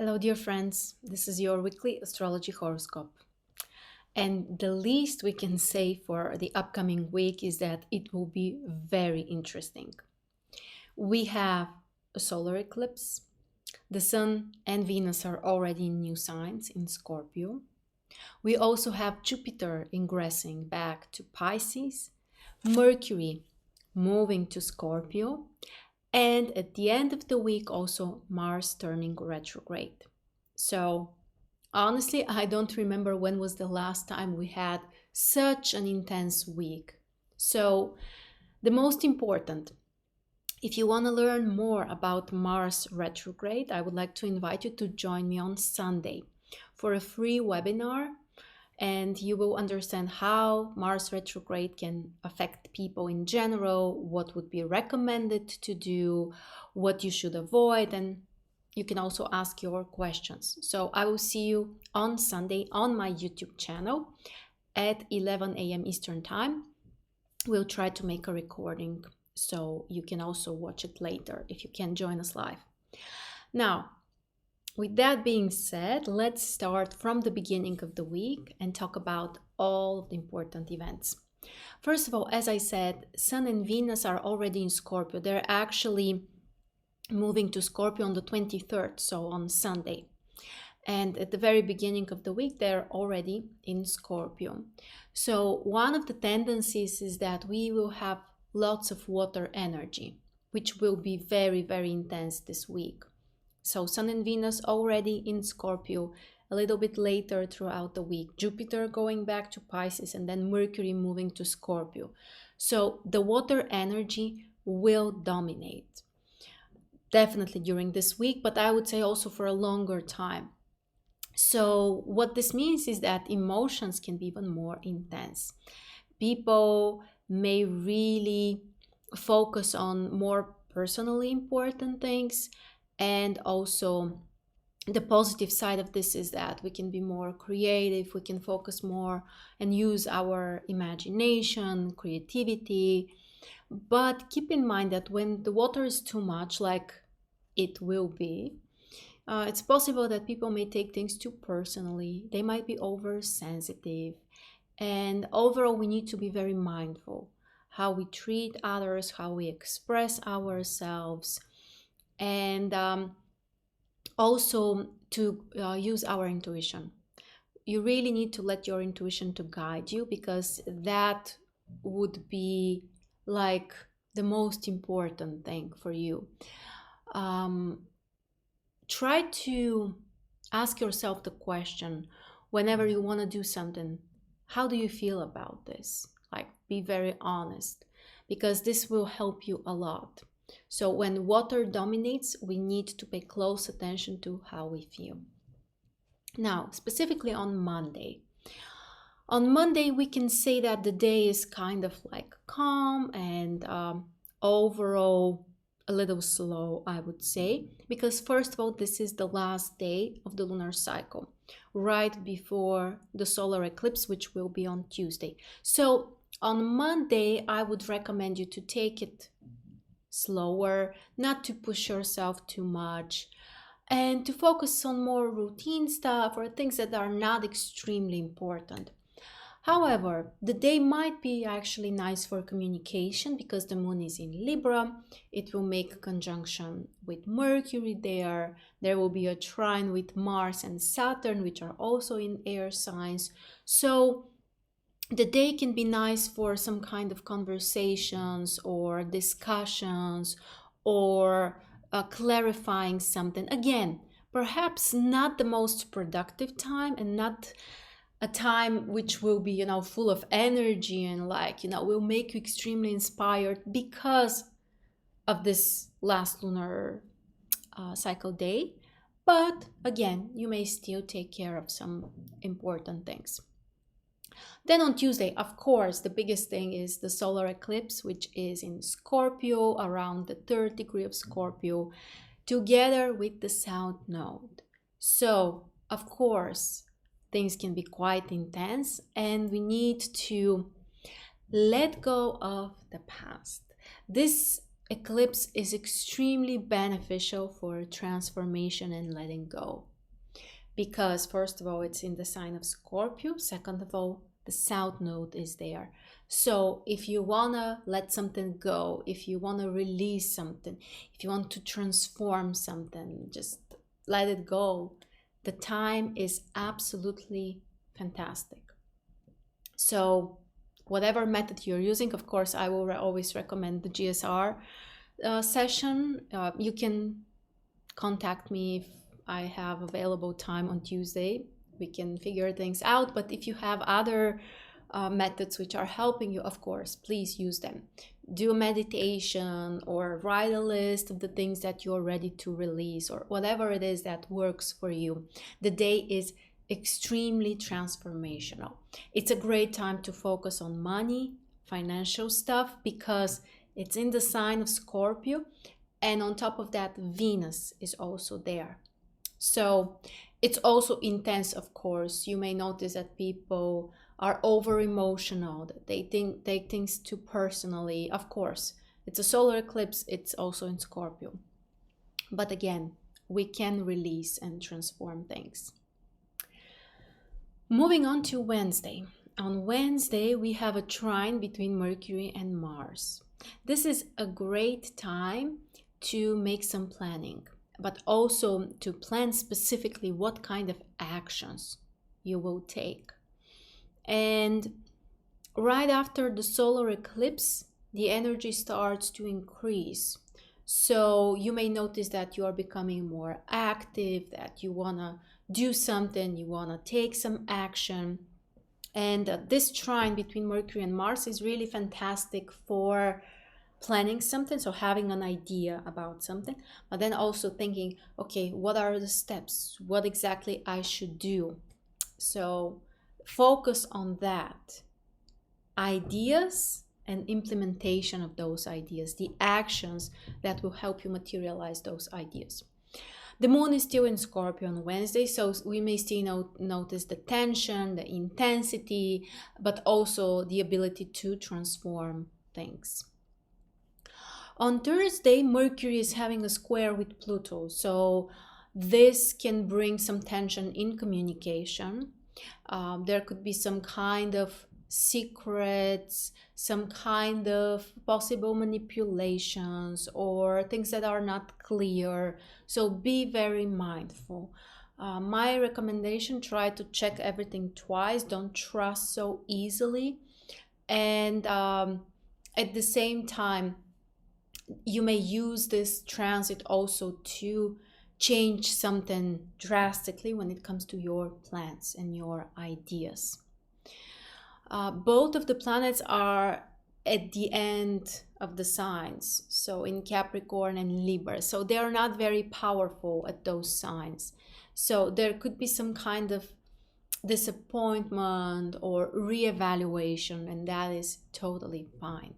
Hello, dear friends. This is your weekly astrology horoscope. And the least we can say for the upcoming week is that it will be very interesting. We have a solar eclipse. The Sun and Venus are already in new signs in Scorpio. We also have Jupiter ingressing back to Pisces, Mercury moving to Scorpio, and at the end of the week also Mars turning retrograde. So honestly, I don't remember when was the last time we had such an intense week. So the most important, if you want to learn more about Mars retrograde, I would like to invite you to join me on Sunday for a free webinar, and you will understand how Mars retrograde can affect people in general, what would be recommended to do, what you should avoid, and you can also ask your questions. So I will see you on Sunday on my YouTube channel at 11 a.m. Eastern Time. We'll try to make a recording so you can also watch it later if you can join us live. Now, with that being said, let's start from the beginning of the week and talk about all of the important events. First of all, as I said, Sun and Venus are already in Scorpio. They're actually moving to Scorpio on the 23rd, so on Sunday. And at the very beginning of the week, they're already in Scorpio. So one of the tendencies is that we will have lots of water energy, which will be very, very intense this week. So Sun and Venus already in Scorpio, a little bit later throughout the week. Jupiter going back to Pisces and then Mercury moving to Scorpio. So the water energy will dominate. Definitely during this week, but I would say also for a longer time. So what this means is that emotions can be even more intense. People may really focus on more personally important things, and also the positive side of this is that we can be more creative, we can focus more and use our imagination, creativity. But keep in mind that when the water is too much, like it will be, it's possible that people may take things too personally. They might be oversensitive. And overall, we need to be very mindful how we treat others, how we express ourselves, and also to use our intuition. You really need to let your intuition to guide you, because that would be like the most important thing for you. Try to ask yourself the question whenever you want to do something, how do you feel about this? Like, be very honest, because this will help you a lot. So when water dominates, we need to pay close attention to how we feel. Now, specifically on Monday. On Monday, we can say that the day is kind of like calm and overall a little slow, I would say, because first of all, this is the last day of the lunar cycle, right before the solar eclipse, which will be on Tuesday. So on Monday, I would recommend you to take it slower, not to push yourself too much, and to focus on more routine stuff or things that are not extremely important. However, the day might be actually nice for communication because the moon is in Libra. It will make a conjunction with Mercury there. There will be a trine with Mars and Saturn, which are also in air signs. So the day can be nice for some kind of conversations or discussions or clarifying something. Again, perhaps not the most productive time and not a time which will be, full of energy and will make you extremely inspired because of this last lunar cycle day. But again, you may still take care of some important things. Then on Tuesday, of course, the biggest thing is the solar eclipse, which is in Scorpio, around the 3rd degree of Scorpio, together with the South Node. So, of course, things can be quite intense, and we need to let go of the past. This eclipse is extremely beneficial for transformation and letting go. Because first of all, it's in the sign of Scorpio. Second of all, the South Node is there. So if you want to let something go, if you want to release something, if you want to transform something, just let it go. The time is absolutely fantastic. So whatever method you're using, of course, I will always recommend the GSR session. You can contact me if I have available time on Tuesday. We can figure things out. But if you have other methods which are helping you, of course, please use them. Do a meditation or write a list of the things that you're ready to release, or whatever it is that works for you. The day is extremely transformational. It's a great time to focus on money, financial stuff, because it's in the sign of Scorpio. And on top of that, Venus is also there. So it's also intense, of course. You may notice that people are over emotional, that they take things too personally. Of course, it's a solar eclipse, it's also in Scorpio. But again, we can release and transform things. Moving on to Wednesday. On Wednesday, we have a trine between Mercury and Mars. This is a great time to make some planning, but also to plan specifically what kind of actions you will take. And right after the solar eclipse, the energy starts to increase. So you may notice that you are becoming more active, that you want to do something, you want to take some action. And this trine between Mercury and Mars is really fantastic for planning something, so having an idea about something, but then also thinking, okay, what are the steps? What exactly I should do? So focus on that. Ideas and implementation of those ideas, the actions that will help you materialize those ideas. The moon is still in Scorpio on Wednesday, so we may still notice the tension, the intensity, but also the ability to transform things. On Thursday, Mercury is having a square with Pluto, so this can bring some tension in communication. There could be some kind of secrets, some kind of possible manipulations, or things that are not clear. So be very mindful. My recommendation, try to check everything twice. Don't trust so easily. And at the same time, you may use this transit also to change something drastically when it comes to your plans and your ideas. Both of the planets are at the end of the signs, so in Capricorn and Libra, so they are not very powerful at those signs. So there could be some kind of disappointment or reevaluation, and that is totally fine.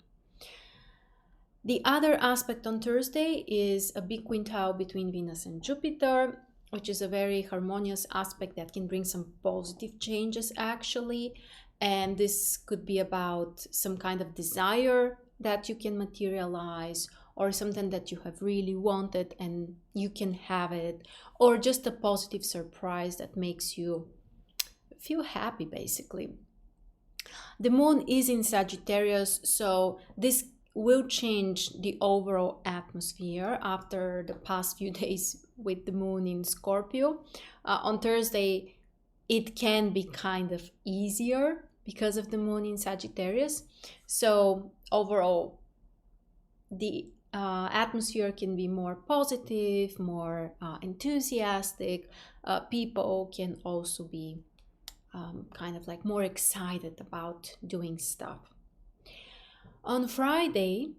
The other aspect on Thursday is a big quintile between Venus and Jupiter, which is a very harmonious aspect that can bring some positive changes actually. And this could be about some kind of desire that you can materialize, or something that you have really wanted and you can have it, or just a positive surprise that makes you feel happy basically. The moon is in Sagittarius, so this will change the overall atmosphere after the past few days with the moon in Scorpio. On Thursday, it can be kind of easier because of the moon in Sagittarius. So overall, the atmosphere can be more positive, more enthusiastic. People can also be kind of like more excited about doing stuff. On Friday,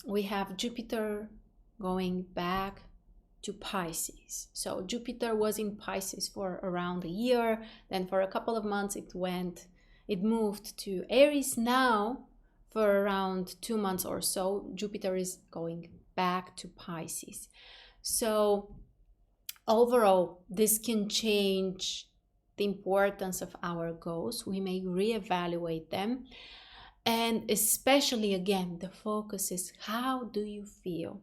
we have Jupiter going back to Pisces. So Jupiter was in Pisces for around a year. Then for a couple of months, it moved to Aries. Now, for around 2 months or so, Jupiter is going back to Pisces. So overall, this can change the importance of our goals. We may reevaluate them. And especially, again, the focus is how do you feel?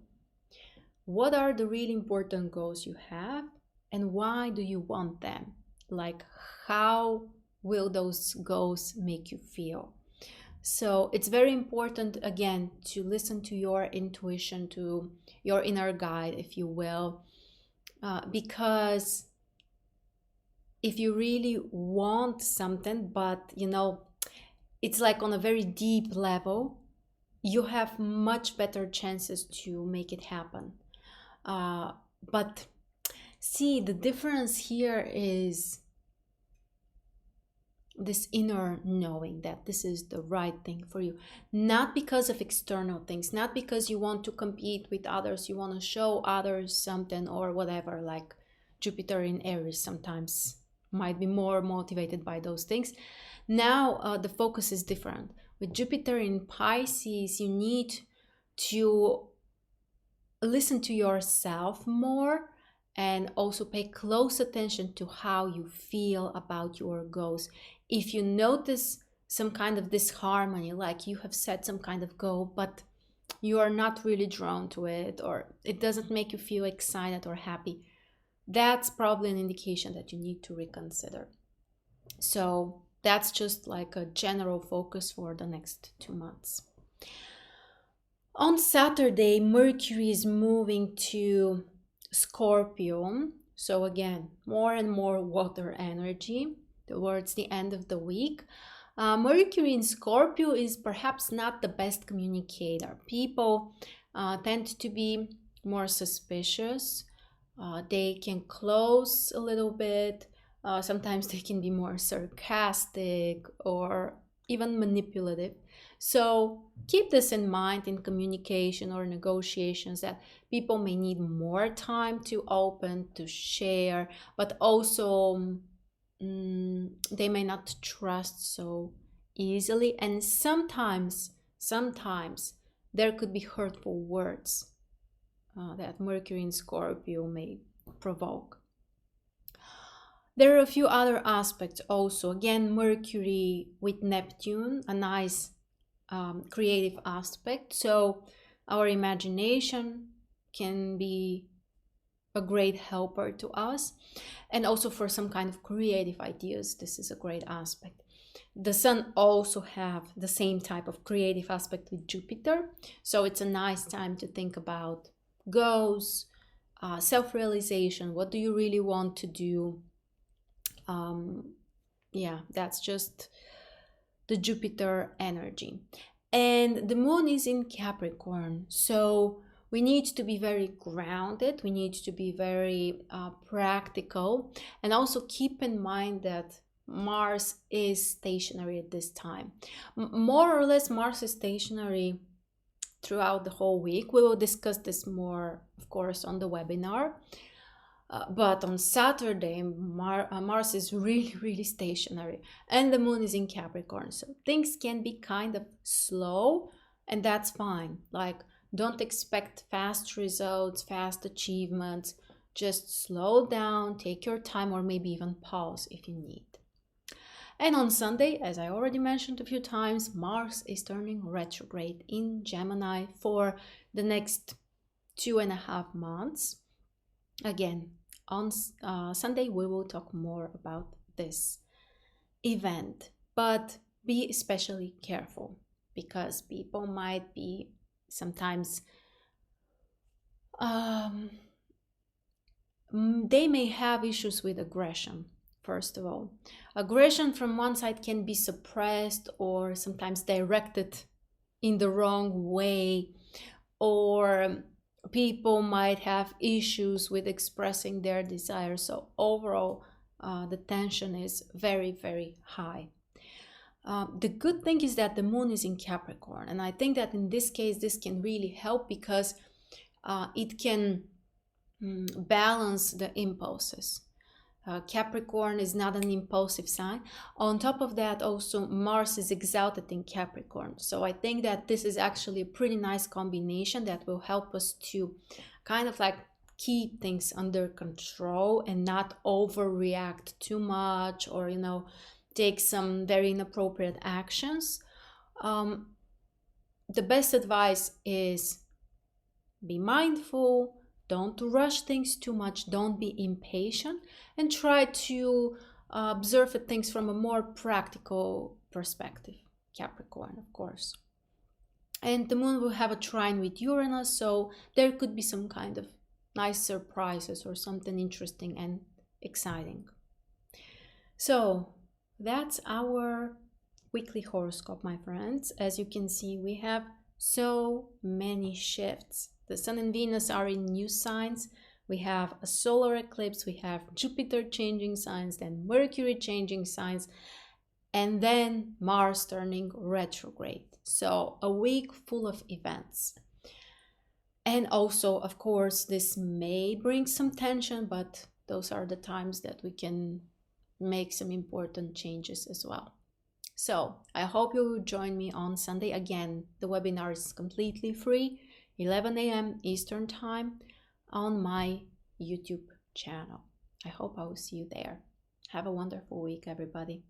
What are the really important goals you have, and why do you want them? Like, how will those goals make you feel? So it's very important, again, to listen to your intuition, to your inner guide, if you will, because if you really want something, but it's like on a very deep level, you have much better chances to make it happen. But see, the difference here is this inner knowing that this is the right thing for you, not because of external things, not because you want to compete with others, you want to show others something or whatever. Like Jupiter in Aries sometimes might be more motivated by those things. Now the focus is different. With Jupiter in Pisces, you need to listen to yourself more and also pay close attention to how you feel about your goals. If you notice some kind of disharmony, like you have set some kind of goal, but you are not really drawn to it, or it doesn't make you feel excited or happy, that's probably an indication that you need to reconsider. So that's just like a general focus for the next 2 months. On Saturday, Mercury is moving to Scorpio. So again, more and more water energy towards the end of the week. Mercury in Scorpio is perhaps not the best communicator. People tend to be more suspicious. They can close a little bit. Sometimes they can be more sarcastic or even manipulative. So keep this in mind in communication or negotiations, that people may need more time to open, to share, but also they may not trust so easily. And sometimes there could be hurtful words that Mercury in Scorpio may provoke. There are a few other aspects also. Again, Mercury with Neptune, a nice creative aspect. So our imagination can be a great helper to us. And also for some kind of creative ideas, this is a great aspect. The Sun also have the same type of creative aspect with Jupiter. So it's a nice time to think about goals, self-realization. What do you really want to do? Yeah, that's just the Jupiter energy. And the moon is in Capricorn, so we need to be very grounded, we need to be very practical, and also keep in mind that Mars is stationary at this time. More or less, Mars is stationary throughout the whole week. We will discuss this more, of course, on the webinar. But on Saturday, Mars is really stationary, and the moon is in Capricorn. So things can be kind of slow, and that's fine. Like, don't expect fast results, fast achievements. Just slow down, take your time, or maybe even pause if you need. And on Sunday, as I already mentioned a few times, Mars is turning retrograde in Gemini for the next 2.5 months. Again, on Sunday, we will talk more about this event, but be especially careful because people might be sometimes, they may have issues with aggression. First of all, aggression from one side can be suppressed or sometimes directed in the wrong way, or people might have issues with expressing their desires. So overall, the tension is very high. The good thing is that the moon is in Capricorn, and I think that in this case this can really help because it can balance the impulses. Capricorn is not an impulsive sign. On top of that, also Mars is exalted in Capricorn. So I think that this is actually a pretty nice combination that will help us to kind of like keep things under control and not overreact too much, or take some very inappropriate actions. The best advice is be mindful, don't rush things too much, don't be impatient, and try to observe things from a more practical perspective. Capricorn, of course. And the moon will have a trine with Uranus, so there could be some kind of nice surprises or something interesting and exciting. So that's our weekly horoscope, my friends. As you can see, we have so many shifts. The Sun and Venus are in new signs. We have a solar eclipse, we have Jupiter changing signs, then Mercury changing signs, and then Mars turning retrograde. So a week full of events. And also, of course, this may bring some tension, but those are the times that we can make some important changes as well. So I hope you will join me on Sunday again. The webinar is completely free, 11 a.m. Eastern Time on my YouTube channel. I hope I will see you there. Have a wonderful week, everybody.